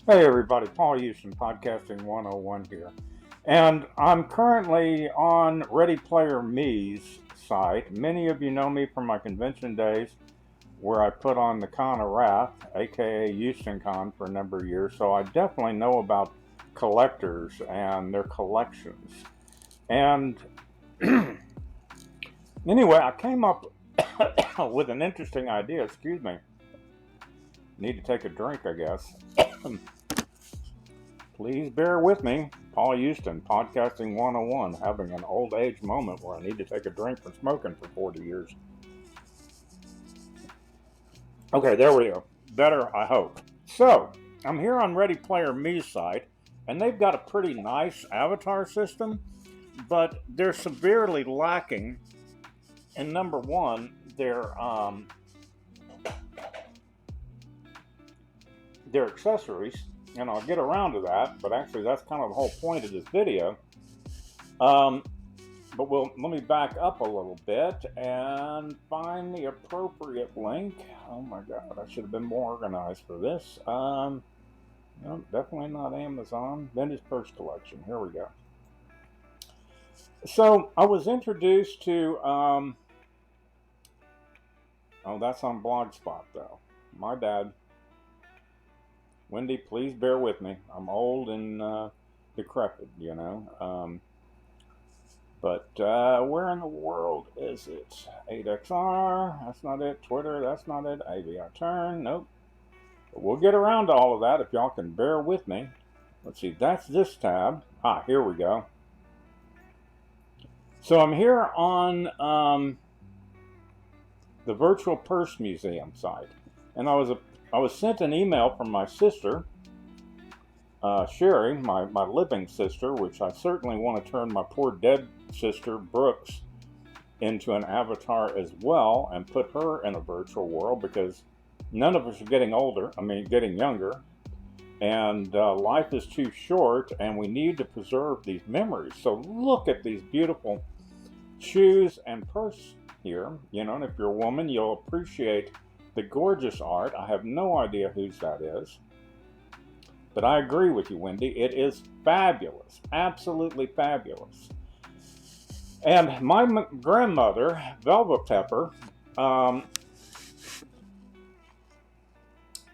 Hey everybody, Paul Houston, Podcasting 101 here. And I'm currently on Ready Player Me's site. Many of you know me from my convention days where I put on the Con of Wrath, aka Houston Con, for a number of years. So I definitely know about collectors and their collections. And anyway, I came up with an interesting idea. Excuse me. Need to take a drink, I guess. Please bear with me. Paul Houston, Podcasting 101, having an old age moment where I need to take a drink from smoking for 40 years. Okay, there we go. Better, I hope. So, I'm here on Ready Player Me's site, and they've got a pretty nice avatar system, but they're severely lacking in number one, their accessories, and I'll get around to that, but actually that's kind of the whole point of this video. Um, But let me back up a little bit and find the appropriate link. Oh my God, I should have been more organized for this. No, definitely not Amazon. Vintage Purse Collection. Here we go. So I was introduced to. Oh, that's on Blogspot though. My bad. Wendy, please bear with me. I'm old and decrepit, you know. But where in the world is it? 8XR, that's not it. Twitter, that's not it. AVI Turn, nope. But we'll get around to all of that if y'all can bear with me. Let's see, that's this tab. Here we go. So I'm here on the Virtual Purse Museum site. And I was sent an email from my sister, Sherry, my living sister, which I certainly want to turn my poor dead sister, Brooks, into an avatar as well and put her in a virtual world because none of us are getting younger, and life is too short and we need to preserve these memories. So look at these beautiful shoes and purse here, and if you're a woman, you'll appreciate the gorgeous art. I have no idea whose that is. But I agree with you, Wendy. It is fabulous, absolutely fabulous. And my grandmother, Velva Pepper,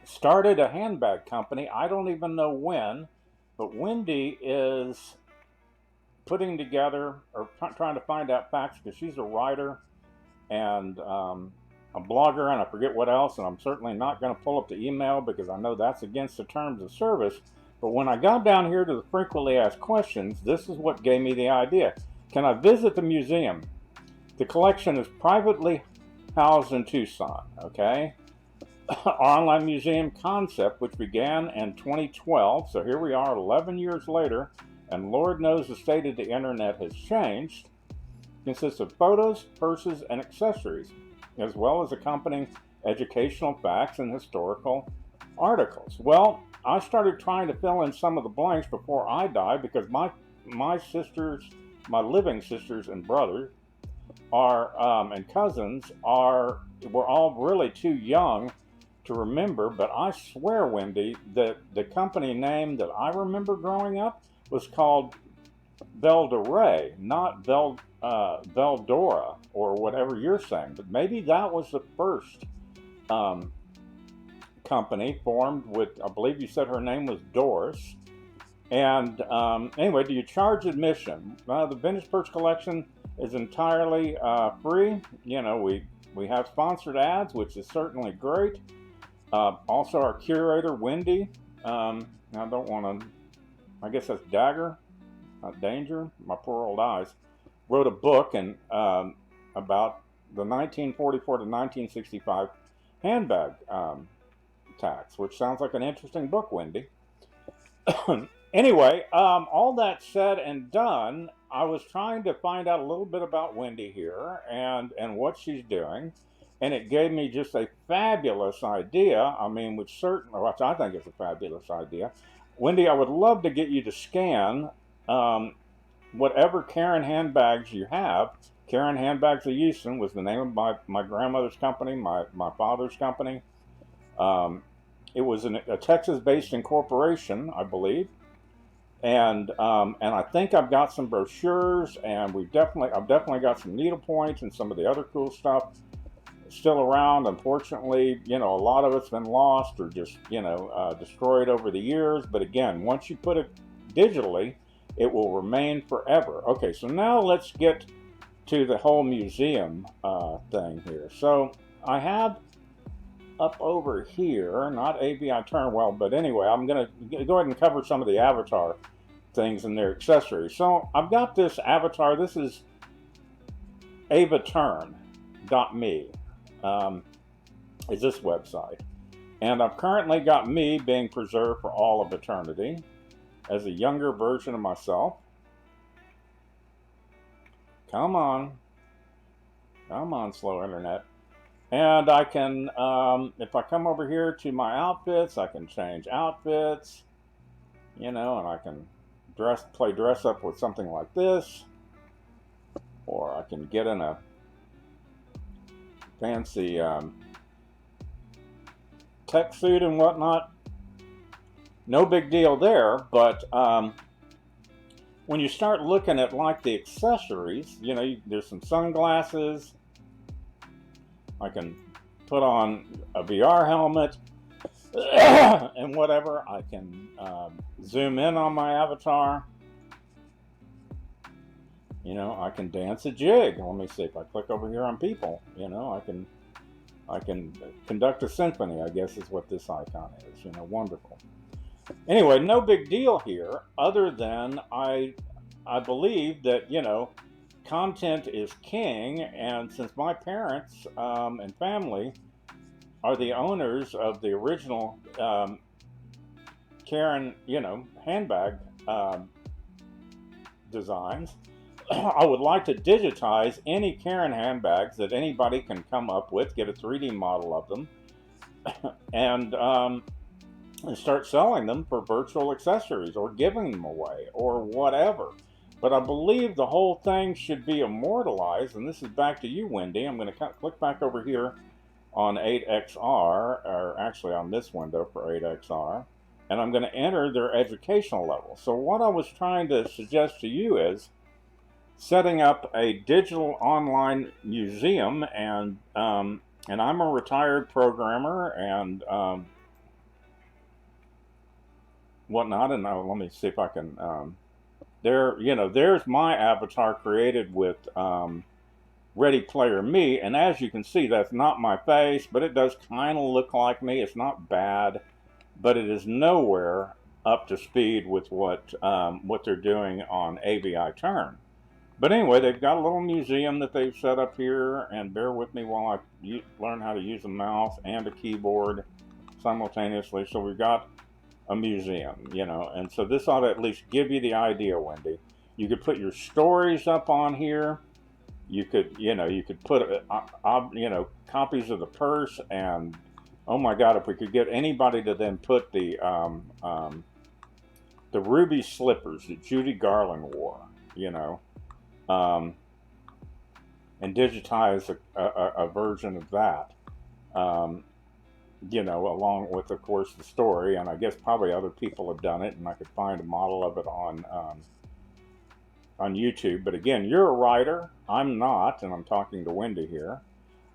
started a handbag company. I don't even know when, but Wendy is putting together or trying to find out facts because she's a writer and a blogger and I forget what else, and I'm certainly not going to pull up the email because I know that's against the terms of service. But when I got down here to the frequently asked questions, this is what gave me the idea. Can I visit the museum? The collection is privately housed in Tucson, okay? Our online museum concept, which began in 2012, so here we are 11 years later, and Lord knows the state of the internet has changed, consists of photos, purses, and accessories, as well as accompanying educational facts and historical articles. Well, I started trying to fill in some of the blanks before I died because my sisters, my living sisters and brothers, and cousins were all really too young to remember. But I swear, Wendy, that the company name that I remember growing up was called Veldora, not Veldora or whatever you're saying. But maybe that was the first company formed with, I believe you said her name was Doris. And anyway, do you charge admission? The Vintage Purse Collection is entirely free. We have sponsored ads, which is certainly great. Also, our curator, Wendy, I don't want to, I guess that's Dagger, not Danger, my poor old eyes, wrote a book about the 1944 to 1965 handbag tax, which sounds like an interesting book, Wendy. Anyway, all that said and done, I was trying to find out a little bit about Wendy here and what she's doing, and it gave me just a fabulous idea. I mean, which I think is a fabulous idea. Wendy, I would love to get you to scan whatever Karen handbags you have. Karen Handbags of Houston was the name of my grandmother's company, my father's company. it was a Texas-based incorporation, I believe, and I think I've got some brochures, and I've definitely got some needlepoints and some of the other cool stuff still around. Unfortunately, a lot of it's been lost or just destroyed over the years. But again, once you put it digitally, it will remain forever. Okay, so now let's get to the whole museum thing here. So I have up over here, not AVI Turn well, but anyway, I'm going to go ahead and cover some of the avatar things and their accessories. So I've got this avatar. This is avaturn.me, is this website. And I've currently got me being preserved for all of eternity as a younger version of myself. Come on, slow internet. And I can, if I come over here to my outfits, I can change outfits, and I can play dress up with something like this, or I can get in a fancy tech suit and whatnot. No big deal there, but when you start looking at like the accessories, there's some sunglasses. I can put on a VR helmet and whatever. I can zoom in on my avatar. I can dance a jig. Let me see if I click over here on people. I can conduct a symphony, I guess is what this icon is. Wonderful. Anyway, no big deal here, other than I believe that content is king, and since my parents and family are the owners of the original Karen, handbag designs, I would like to digitize any Karen handbags that anybody can come up with, get a 3D model of them, and start selling them for virtual accessories or giving them away or whatever. But I believe the whole thing should be immortalized, and this is back to you, Wendy. I'm going to click back over here on 8XR, or actually on this window for 8XR, and I'm going to enter their educational level. So what I was trying to suggest to you is setting up a digital online museum, and I'm a retired programmer and whatnot, and let me see if I can... there's my avatar created with Ready Player Me, and as you can see, that's not my face, but it does kind of look like me. It's not bad, but it is nowhere up to speed with what they're doing on AVI Turn. But anyway, they've got a little museum that they've set up here, and bear with me while I learn how to use a mouse and a keyboard simultaneously. So we've got a museum, and so this ought to at least give you the idea, Wendy. You could put your stories up on here. You could put copies of the purse, and oh my God, if we could get anybody to then put the ruby slippers that Judy Garland wore, and digitize a version of that. Along with, of course, the story, and I guess probably other people have done it, and I could find a model of it on YouTube. But again, you're a writer, I'm not, and I'm talking to Wendy here.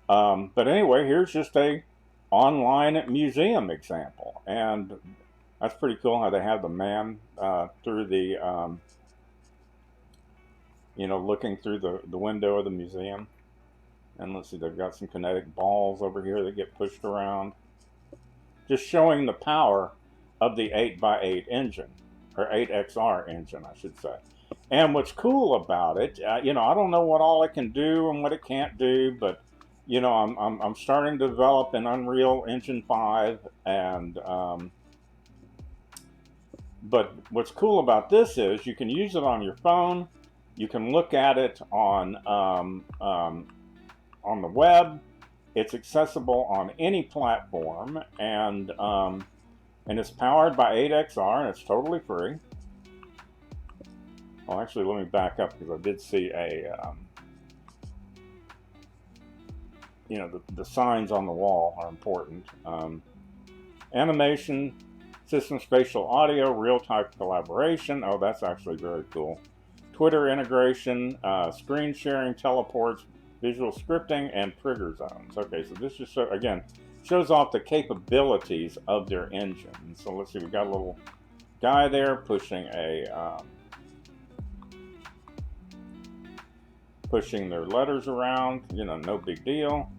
But anyway, here's just a online museum example, and that's pretty cool how they have the man through the, looking through the window of the museum. And let's see, they've got some kinetic balls over here that get pushed around. Just showing the power of the 8x8 engine, or 8XR engine, I should say. And what's cool about it, I don't know what all it can do and what it can't do, but I'm starting to develop in Unreal Engine 5, and but what's cool about this is you can use it on your phone, you can look at it on the web. It's accessible on any platform, and it's powered by 8XR, and it's totally free. Well, actually, let me back up, because I did see a, the signs on the wall are important. Animation, system spatial audio, real-time collaboration. Oh, that's actually very cool. Twitter integration, screen sharing, teleports, visual scripting, and trigger zones. Okay, so this just again shows off the capabilities of their engine. So let's see, we got a little guy there pushing pushing their letters around. You know, no big deal.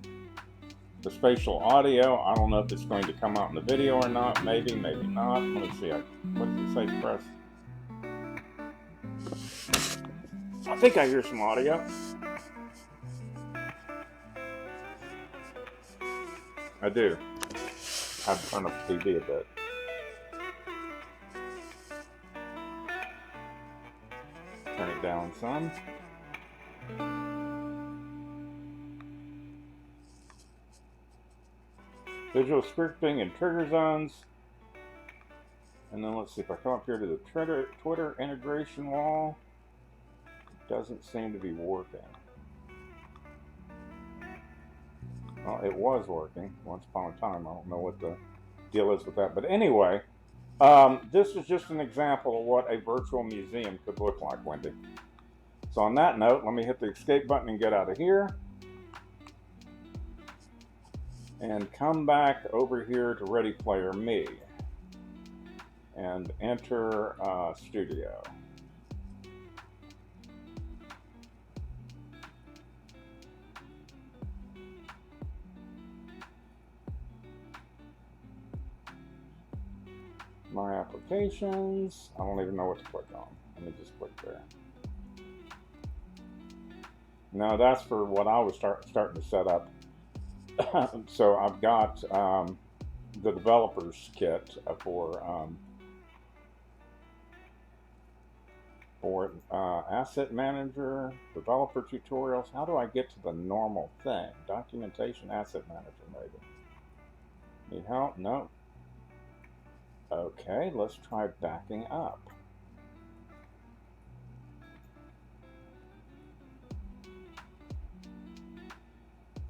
The spatial audio, I don't know if it's going to come out in the video or not. Maybe, maybe not. Let me see. What does it say, press? I think I hear some audio. I do. I have to turn up the TV a bit. Turn it down some. Visual scripting and trigger zones. And then let's see if I come up here to the Twitter integration wall. It doesn't seem to be working. Well, it was working once upon a time. I don't know what the deal is with that. But anyway, this is just an example of what a virtual museum could look like, Wendy. So on that note, let me hit the escape button and get out of here. And come back over here to Ready Player Me. And enter Studio. My applications. I don't even know what to click on. Let me just click there. Now that's for what I was starting to set up. So I've got the developer's kit for asset manager, developer tutorials. How do I get to the normal thing? Documentation, asset manager, maybe. Need help? No. Okay, let's try backing up.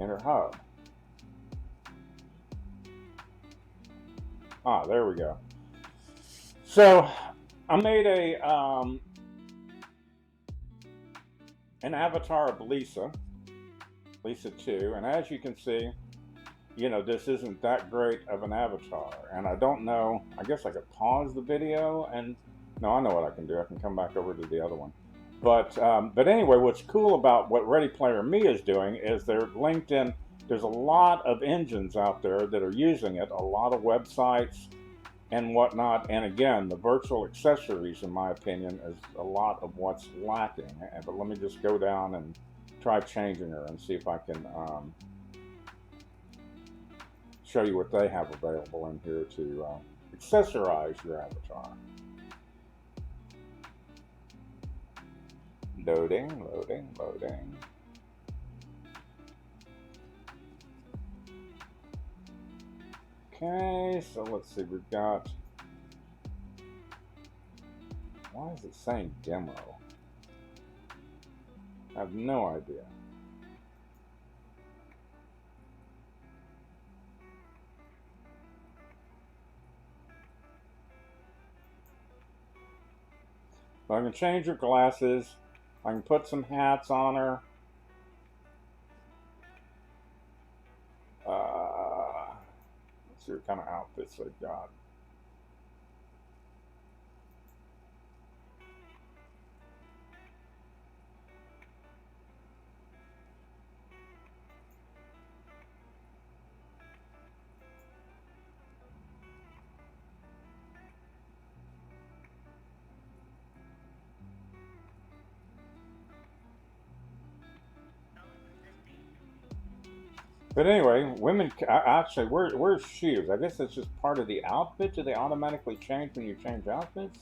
Enter hub. Ah, there we go. So I made an avatar of Lisa 2, and as you can see, you know, this isn't that great of an avatar, and I don't know, I guess I could pause the video, and no, I know what I can do. I can come back over to the other one. But anyway, what's cool about what Ready Player Me is doing is they're linked in. There's a lot of engines out there that are using it, a lot of websites and whatnot. And again, the virtual accessories, in my opinion, is a lot of what's lacking. But let me just go down and try changing her and see if I can show you what they have available in here to accessorize your avatar. Loading, loading, loading. Okay, so let's see, we've got, why is it saying demo? I have no idea. So I can change her glasses. I can put some hats on her. Let's see what kind of outfits they've got. But anyway, women actually wear shoes. I guess that's just part of the outfit. Do they automatically change when you change outfits?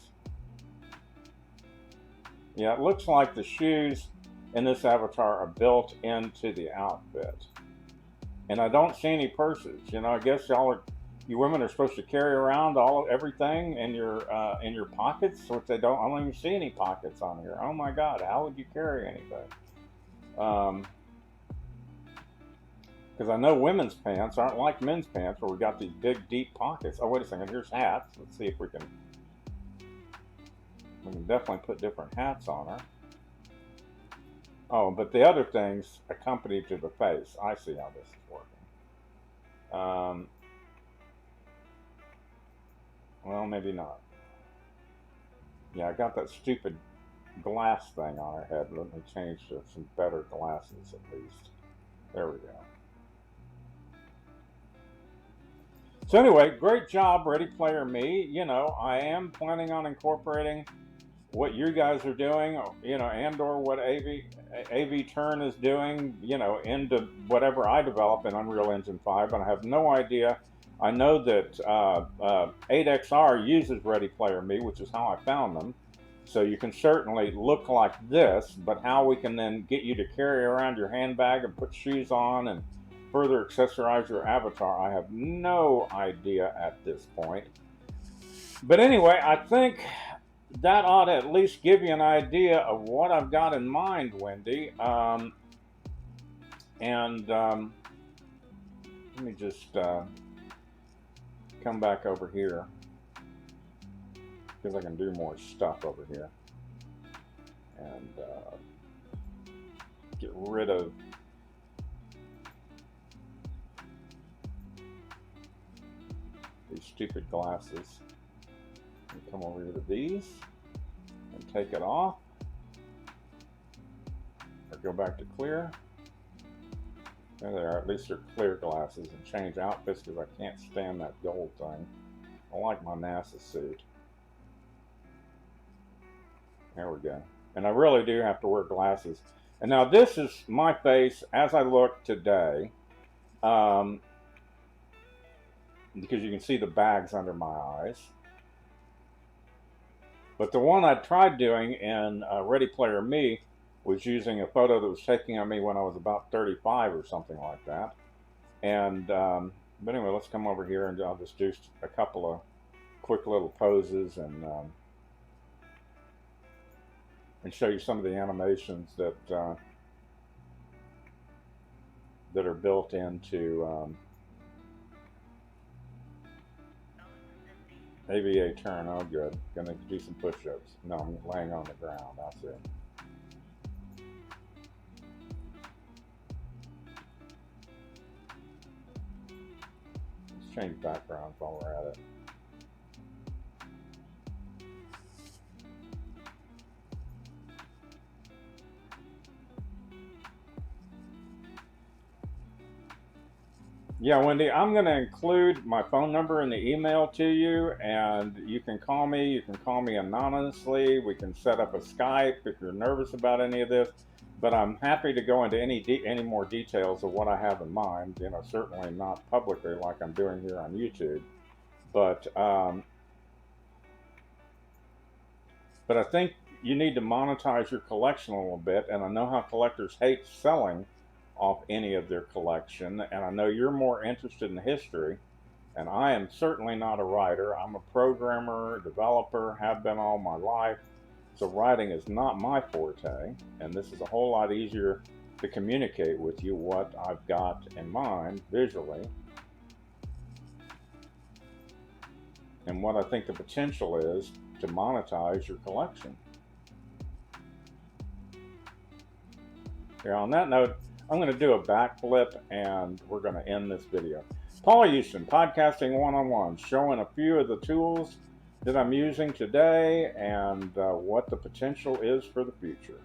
Yeah, it looks like the shoes in this avatar are built into the outfit. And I don't see any purses. You know, I guess you women are supposed to carry around everything in your pockets, which they don't. I don't even see any pockets on here. Oh my God, how would you carry anything? Because I know women's pants aren't like men's pants where we got these big, deep pockets. Oh, wait a second. Here's hats. Let's see if we can definitely put different hats on her. Oh, but the other things accompany to the face. I see how this is working. Well, maybe not. Yeah, I got that stupid glass thing on her head. Let me change to some better glasses at least. There we go. So anyway, great job, Ready Player Me. You know, I am planning on incorporating what you guys are doing, you know, and or what AV Turn is doing, you know, into whatever I develop in Unreal Engine 5. And I have no idea. I know that 8XR uses Ready Player Me, which is how I found them. So you can certainly look like this, but how we can then get you to carry around your handbag and put shoes on and further accessorize your avatar, I have no idea at this point. But anyway, I think that ought to at least give you an idea of what I've got in mind, Wendy. Let me just come back over here because I can do more stuff over here and get rid of these stupid glasses. And come over here to these and take it off, or go back to clear. There they are. At least they're clear glasses. And change outfits because I can't stand that gold thing. I like my NASA suit. There we go. And I really do have to wear glasses. And now this is my face as I look today. Because you can see the bags under my eyes. But the one I tried doing in Ready Player Me was using a photo that was taken of me when I was about 35 or something like that. And but anyway, let's come over here and I'll just do a couple of quick little poses and show you some of the animations that are built into AVA Turn. Oh, good. Gonna do some push-ups. No, I'm laying on the ground. That's it. Let's change backgrounds while we're at it. Yeah, Wendy, I'm going to include my phone number in the email to you, and you can call me. You can call me anonymously. We can set up a Skype if you're nervous about any of this. But I'm happy to go into any more details of what I have in mind. You know, certainly not publicly like I'm doing here on YouTube. But I think you need to monetize your collection a little bit, and I know how collectors hate selling off any of their collection, and I know you're more interested in history, and I am certainly not a writer. I'm a programmer, developer, have been all my life, so writing is not my forte, and this is a whole lot easier to communicate with you what I've got in mind visually and what I think the potential is to monetize your collection. Here, on that note, I'm going to do a backflip and we're going to end this video. Paul Houston, Podcasting 101, showing a few of the tools that I'm using today and what the potential is for the future.